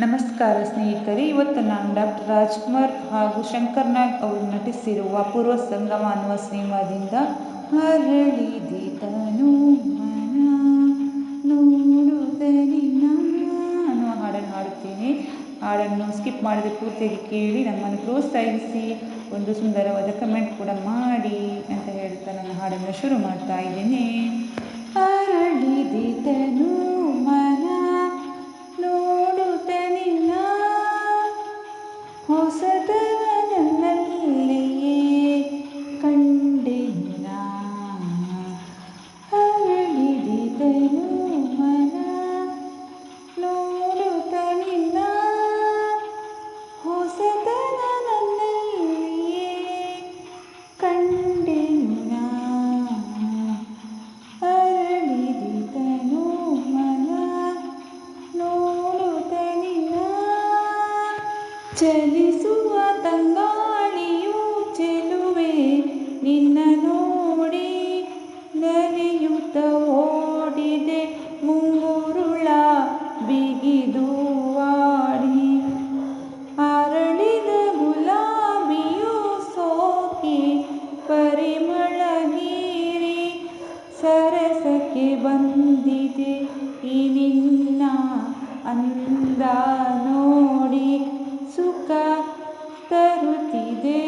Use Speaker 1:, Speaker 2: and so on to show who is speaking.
Speaker 1: ನಮಸ್ಕಾರ ಸ್ನೇಹಿತರೆ, ಇವತ್ತು ನಾನು ಡಾಕ್ಟರ್ ರಾಜ್ಕುಮಾರ್ ಹಾಗೂ ಶಂಕರ್ ನಾಗ್ ಅವರು ನಟಿಸಿರುವ ಅಪೂರ್ವ ಸಂಗಮ ಅನ್ನುವ ಸಿನಿಮಾದಿಂದ ಅರಳಿದೆ ತನು ಮನ ನೋಡುತ್ತಲಿನ ಅನ್ನುವ ಹಾಡನ್ನು ಹಾಡುತ್ತೇನೆ. ಹಾಡನ್ನು ಸ್ಕಿಪ್ ಮಾಡದೆ ಪೂರ್ತಿಯಾಗಿ ಕೇಳಿ ನಮ್ಮನ್ನು ಪ್ರೋತ್ಸಾಹಿಸಿ ಒಂದು ಸುಂದರವಾದ ಕಮೆಂಟ್ ಕೂಡ ಮಾಡಿ ಅಂತ ಹೇಳ್ತಾ ನನ್ನ ಹಾಡನ್ನು ಶುರು ಮಾಡ್ತಾ ಇದ್ದೇನೆ. ಅರಳಿದೆ ತನು ಮನ ನೋಡುತ್ತಲಿನ ಹೊಸತನ ನನ್ನಲ್ಲಿಯೇ ಕಂಡೆನ. ಅರಳಿದೆ ತನು ಮನ ನೋಡುತ್ತಲಿನ ಹೊಸತನ ನನ್ನಲ್ಲಿಯೇ ಕಂಡೆನ. ಅರಳಿದೆ ತನು ಮನ ನೋಡುತ್ತಲಿನ ಚಲಿಸುವ ತಂಗಾಳಿಯು ಚೆಲುವೆ ನಿನ್ನ ನೋಡಿ ನಲಿಯುತ್ತ ಓಡಿದೆ ಮುಂಗುರುಳ ಬಿಗಿದು ಆಡಿ. ಅರಳಿದ ಗುಲಾಬಿಯು ಸೋಕಿ ಪರಿಮಳ ಹೀರಿ ಸರಸಕ್ಕೆ ಬಂದಿದೆ ಈ ನಿನ್ನ ಅಂದ ನೋಡಿ ಸುಖ ತರುತ್ತಿದೆ.